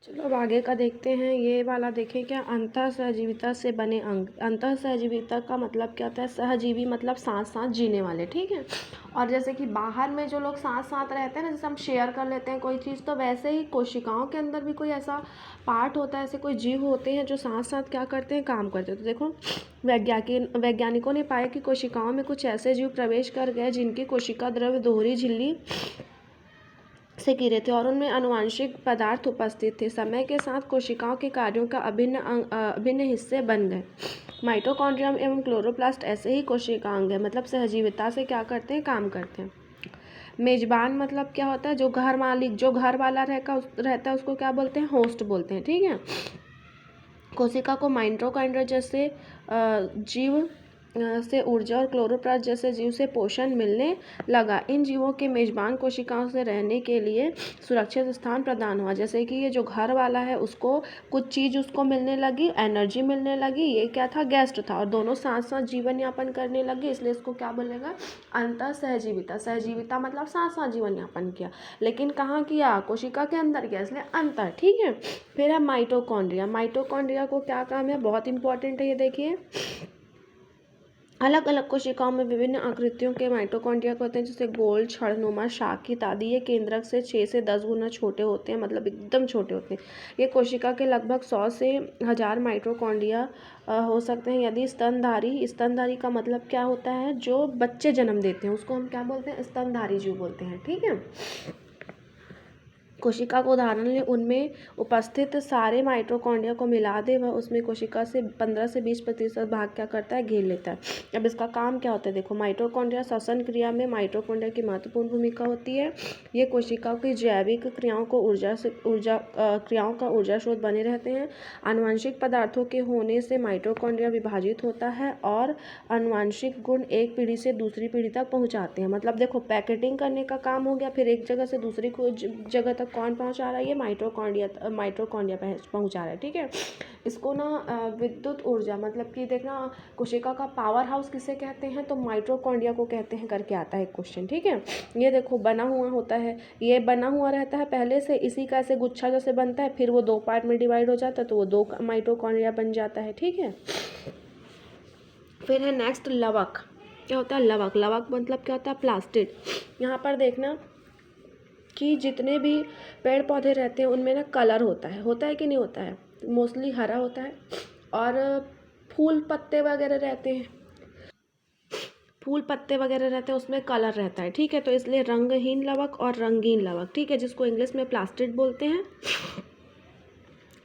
चलो अब आगे का देखते हैं। ये वाला देखें क्या, अंतःसहजीविता से बने अंग। अंतःसहजीविता का मतलब क्या होता है, सहजीवी मतलब साथ साथ जीने वाले, ठीक है। और जैसे कि बाहर में जो लोग साथ साथ रहते हैं ना, जैसे हम शेयर कर लेते हैं कोई चीज़, तो वैसे ही कोशिकाओं के अंदर भी कोई ऐसा पार्ट होता है, ऐसे कोई जीव होते हैं जो साथ साथ क्या करते हैं, काम करते हैं। तो देखो वैज्ञानिकों ने पाया कि कोशिकाओं में कुछ ऐसे जीव प्रवेश कर गए जिनकी कोशिका द्रव्य दोहरी झिल्ली से घिरे थे और उनमें आनुवांशिक पदार्थ उपस्थित थे। समय के साथ कोशिकाओं के कार्यों का अभिन्न हिस्से बन गए। माइटोकॉन्ड्रियम एवं क्लोरोप्लास्ट ऐसे ही कोशिका अंग है, मतलब सहजीविता से क्या करते हैं, काम करते हैं। मेजबान मतलब क्या होता है, जो घर मालिक, जो घर वाला रहता है उसको क्या बोलते हैं, होस्ट बोलते हैं, ठीक है। कोशिका को माइटोकॉन्ड्रिया जैसे जीव से ऊर्जा और क्लोरोप्लास्ट जैसे जीव से पोषण मिलने लगा। इन जीवों के मेजबान कोशिकाओं से रहने के लिए सुरक्षित स्थान प्रदान हुआ। जैसे कि ये जो घर वाला है उसको कुछ चीज़ उसको मिलने लगी, एनर्जी मिलने लगी, ये क्या था, गेस्ट था, और दोनों साथ साथ जीवन यापन करने लगे, इसलिए इसको क्या बोलेगा, अंतः सहजीविता। सहजीविता मतलब साथ साथ जीवन यापन किया, लेकिन कहाँ किया, कोशिका के अंदर किया, इसलिए अंतर, ठीक है। फिर है माइटोकॉन्ड्रिया। माइटोकॉन्ड्रिया को क्या काम है, बहुत इंपॉर्टेंट है, ये देखिए। अलग अलग कोशिकाओं में विभिन्न आकृतियों के माइटोकॉन्ड्रिया होते हैं, जैसे गोल, छड़नुमा, शाखित आदि। ये केंद्रक से 6 से 10 गुना छोटे होते हैं, मतलब एकदम छोटे होते हैं। ये कोशिका के लगभग 100 से 1000 माइटोकॉन्ड्रिया हो सकते हैं। यदि स्तनधारी का मतलब क्या होता है, जो बच्चे जन्म देते हैं उसको हम क्या बोलते हैं, स्तनधारी जीव बोलते हैं, ठीक है। कोशिका को उदाहरण लें, उनमें उपस्थित सारे माइटोकॉन्ड्रिया को मिला दे, वह उसमें कोशिका से 15 से 20% भाग क्या करता है, घेर लेता है। अब इसका काम क्या होता है, देखो। माइटोकॉन्ड्रिया श्वसन क्रिया में माइटोकॉन्ड्रिया की महत्वपूर्ण भूमिका होती है। ये कोशिकाओं की जैविक क्रियाओं का ऊर्जा स्रोत बने रहते हैं। आनुवंशिक पदार्थों के होने से माइटोकॉन्ड्रिया विभाजित होता है और आनुवंशिक गुण एक पीढ़ी से दूसरी पीढ़ी तक पहुँचाते हैं। मतलब देखो, पैकेटिंग करने का काम हो गया, फिर एक जगह से दूसरी जगह तक कौन पहुंचा रहा है, ये माइटोकॉन्ड्रिया पहुंचा रहा है, ठीक है। इसको ना विद्युत ऊर्जा, मतलब कि देखना, कोशिका का पावर हाउस किसे कहते हैं, तो माइटोकॉन्ड्रिया को कहते हैं, करके आता है क्वेश्चन, ठीक है। ये देखो बना हुआ होता है, ये बना हुआ रहता है पहले से, इसी का ऐसे गुच्छा जैसे बनता है, फिर वो 2 पार्ट में डिवाइड हो जाता है, तो वो 2 माइटोकॉन्ड्रिया बन जाता है, ठीक है। फिर है नेक्स्ट लवक। क्या होता है लवक, लवक मतलब क्या होता है, प्लास्टिड। यहाँ पर देखना कि जितने भी पेड़ पौधे रहते हैं उनमें ना कलर होता है कि नहीं होता है, मोस्टली हरा होता है। और फूल पत्ते वगैरह रहते हैं, उसमें कलर रहता है, ठीक है। तो इसलिए रंगहीन लवक और रंगीन लवक, ठीक है, जिसको इंग्लिश में प्लास्टिड बोलते हैं।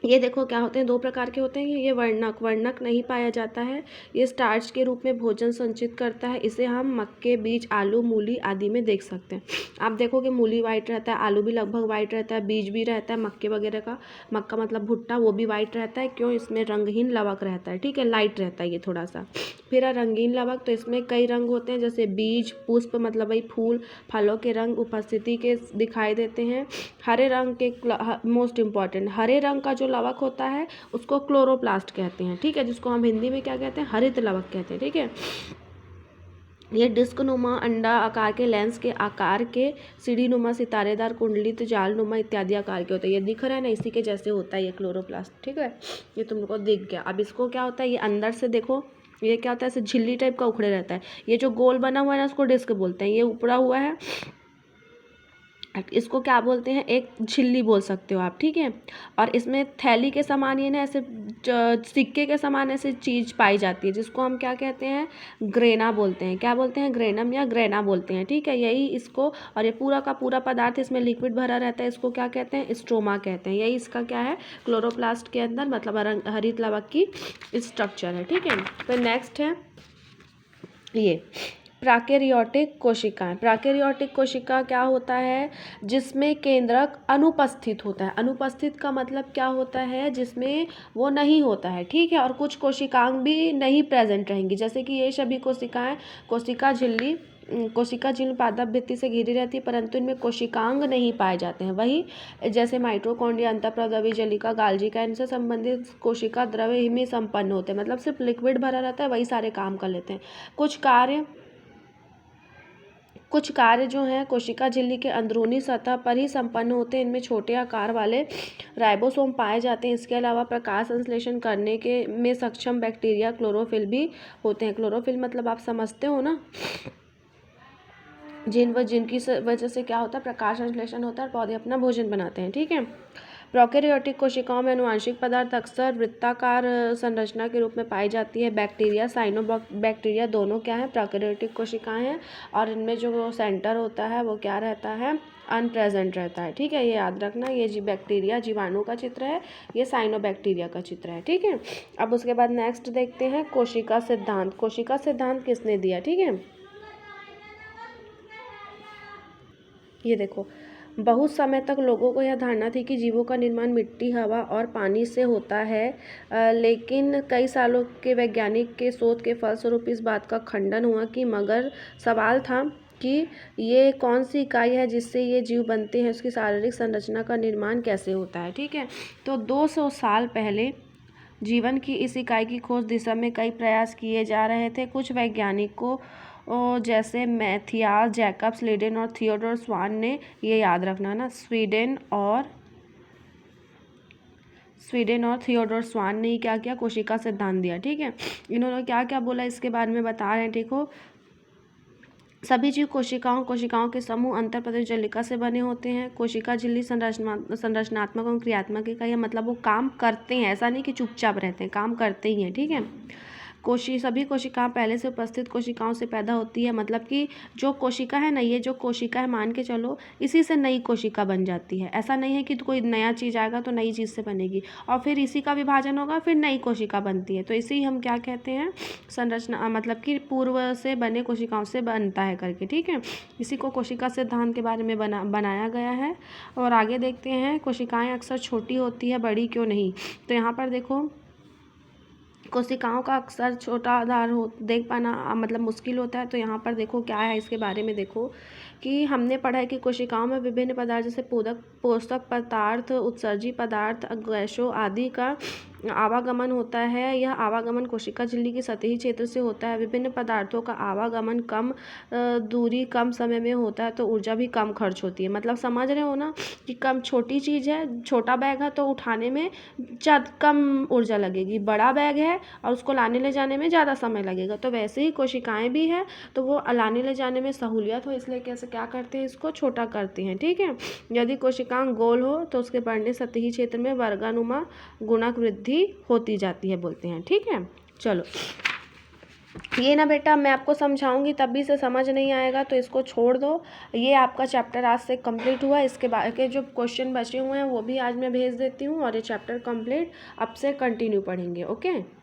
ये देखो क्या होते हैं, 2 प्रकार के होते हैं। ये वर्णक नहीं पाया जाता है। ये स्टार्च के रूप में भोजन संचित करता है। इसे हम मक्के, बीज, आलू, मूली आदि में देख सकते हैं। आप देखोगे मूली वाइट रहता है, आलू भी लगभग वाइट रहता है, बीज भी रहता है मक्के वगैरह का, मक्का मतलब भुट्टा, वो भी वाइट रहता है। क्यों, इसमें रंगहीन लवक रहता है, ठीक है, लाइट रहता है ये थोड़ा सा। फिर है रंगीन लवक, तो इसमें कई रंग होते हैं, जैसे बीज, पुष्प मतलब वही फूल, फलों के रंग उपस्थिति के दिखाई देते हैं। हरे रंग के, मोस्ट इम्पॉर्टेंट, हरे रंग का जो लवक होता है उसको क्लोरोप्लास्ट कहते हैं, ठीक है, जिसको हम हिंदी में क्या कहते हैं, हरित लवक कहते हैं, ठीक है। ये डिस्क नुमा, अंडा आकार के, लेंस के आकार के, सीढ़ी नुमा, सितारेदार, कुंडलित, जाल नुमा इत्यादि आकार के होते हैं। ये दिख रहा है ना, इसी के जैसे होता है ये क्लोरोप्लास्ट, ठीक है। ये तुम लोग को दिख गया। अब इसको क्या होता है, ये अंदर से देखो, ये क्या होता है, ऐसे झिल्ली टाइप का उखड़े रहता है। ये जो गोल बना हुआ है ना, उसको डिस्क बोलते हैं। ये उपड़ा हुआ है, इसको क्या बोलते हैं, एक झिल्ली बोल सकते हो आप, ठीक है। और इसमें थैली के समान, ये ना ऐसे सिक्के के समान ऐसे चीज़ पाई जाती है, जिसको हम क्या कहते हैं, ग्रेना बोलते हैं। क्या बोलते हैं, ग्रेनम या ग्रेना बोलते हैं, ठीक है। यही इसको, और ये पूरा का पूरा पदार्थ इसमें लिक्विड भरा रहता है, इसको क्या कहते हैं, स्ट्रोमा कहते हैं। यही इसका क्या है, क्लोरोप्लास्ट के अंदर, मतलब हरित लवक की स्ट्रक्चर है, ठीक है। फिर नेक्स्ट है ये प्राकैरियोटिक कोशिकाएं। प्राकैरियोटिक कोशिका क्या होता है, जिसमें केंद्रक अनुपस्थित होता है। अनुपस्थित का मतलब क्या होता है, जिसमें वो नहीं होता है, ठीक है। और कुछ कोशिकांग भी नहीं प्रेजेंट रहेंगी, जैसे कि ये सभी कोशिकाएं कोशिका झिल्ली पादप भित्ति से घिरी रहती है, परंतु इनमें कोशिकांग नहीं पाए जाते हैं। वही जैसे माइटोकॉन्ड्रिया, अंतःप्रद्रवी जलिका, गाल्जिका, इनसे संबंधित कोशिका द्रव्य में संपन्न होते हैं, मतलब सिर्फ लिक्विड भरा रहता है, वही सारे काम कर लेते हैं। कुछ कार्य कुछ कार्य जो हैं कोशिका झिल्ली के अंदरूनी सतह पर ही संपन्न होते हैं। इनमें छोटे आकार वाले राइबोसोम पाए जाते हैं। इसके अलावा प्रकाश संश्लेषण करने के में सक्षम बैक्टीरिया क्लोरोफिल भी होते हैं। क्लोरोफिल मतलब आप समझते हो ना, जिनकी वजह से क्या होता है, प्रकाश संश्लेषण होता है और पौधे अपना भोजन बनाते हैं। ठीक है। प्रोकैरियोटिक कोशिकाओं में अनुवांशिक पदार्थ अक्सर वृत्ताकार संरचना के रूप में पाई जाती है। बैक्टीरिया बैक्टीरिया दोनों क्या है, प्रोकैरियोटिक कोशिकाएं हैं, और इनमें जो सेंटर होता है वो क्या रहता है, अनप्रेजेंट रहता है। ठीक है, ये याद रखना। ये बैक्टीरिया जीवाणु का चित्र है, ये साइनोबैक्टीरिया का चित्र है। ठीक है। अब उसके बाद नेक्स्ट देखते हैं कोशिका सिद्धांत। कोशिका सिद्धांत किसने दिया? ठीक है, ये देखो, बहुत समय तक लोगों को यह धारणा थी कि जीवों का निर्माण मिट्टी, हवा और पानी से होता है, लेकिन कई सालों के वैज्ञानिक के शोध के फलस्वरूप इस बात का खंडन हुआ कि मगर सवाल था कि ये कौन सी इकाई है जिससे ये जीव बनते हैं, उसकी शारीरिक संरचना का निर्माण कैसे होता है। ठीक है, तो 200 साल पहले जीवन की इस इकाई की खोज दिशा में कई प्रयास किए जा रहे थे। कुछ वैज्ञानिकों जैसे मैथियास जैकब्स लिडेन और थियोडोर स्वान ने, ये याद रखना ना, स्वीडन और थियोडोर स्वान ने क्या किया, कोशिका सिद्धांत दिया। ठीक है, इन्होंने क्या क्या बोला इसके बारे में बता रहे हैं। ठीक हो, सभी जीव कोशिकाओं के समूह अंतःप्रदेश जलिका से बने होते हैं। कोशिका झिल्ली संरचनात्मक और क्रियात्मक इकाई है, मतलब वो काम करते हैं, ऐसा नहीं कि चुपचाप रहते हैं, काम करते ही हैं। ठीक है, सभी कोशिकाएं पहले से उपस्थित कोशिकाओं से पैदा होती है, मतलब कि जो कोशिका है ना, ये जो कोशिका है मान के चलो, इसी से नई कोशिका बन जाती है। ऐसा नहीं है कि कोई नया चीज़ आएगा तो नई चीज़ से बनेगी, और फिर इसी का विभाजन होगा, फिर नई कोशिका बनती है। तो इसे ही हम क्या कहते हैं, संरचना, मतलब कि पूर्व से बने कोशिकाओं से बनता है करके। ठीक है, इसी को कोशिका सिद्धांत के बारे में बनाया गया है। और आगे देखते हैं, कोशिकाएँ अक्सर छोटी होती है, बड़ी क्यों नहीं। तो यहाँ पर देखो, कोशिकाओं का अक्सर छोटा आधार देख पाना मतलब मुश्किल होता है। तो यहाँ पर देखो क्या है, इसके बारे में देखो कि हमने पढ़ा है कि कोशिकाओं में विभिन्न पदार्थ जैसे पोषक पदार्थ, उत्सर्जी पदार्थ, गैसों आदि का आवागमन होता है। यह आवागमन कोशिका झिल्ली के सतही क्षेत्र से होता है। विभिन्न पदार्थों का आवागमन कम दूरी कम समय में होता है, तो ऊर्जा भी कम खर्च होती है। मतलब समझ रहे हो ना कि कम छोटी चीज़ है, छोटा बैग है तो उठाने में कम ऊर्जा लगेगी, बड़ा बैग है और उसको लाने ले जाने में ज़्यादा समय लगेगा। तो वैसे ही कोशिकाएं भी हैं, तो वो लाने ले जाने में सहूलियत हो, इसलिए कैसे क्या करते हैं, इसको छोटा करते हैं। ठीक है, यदि कोशिकांग गोल हो तो उसके बढ़ने सतही क्षेत्र में वर्गानुमा गुणक वृद्धि होती जाती है, बोलते हैं। ठीक है, चलो ये ना बेटा मैं आपको समझाऊंगी तब भी से समझ नहीं आएगा तो इसको छोड़ दो। ये आपका चैप्टर आज से कंप्लीट हुआ। इसके बाद के जो क्वेश्चन बचे हुए हैं वो भी आज मैं भेज देती हूँ, और ये चैप्टर कंप्लीट अब से कंटिन्यू पढ़ेंगे। ओके।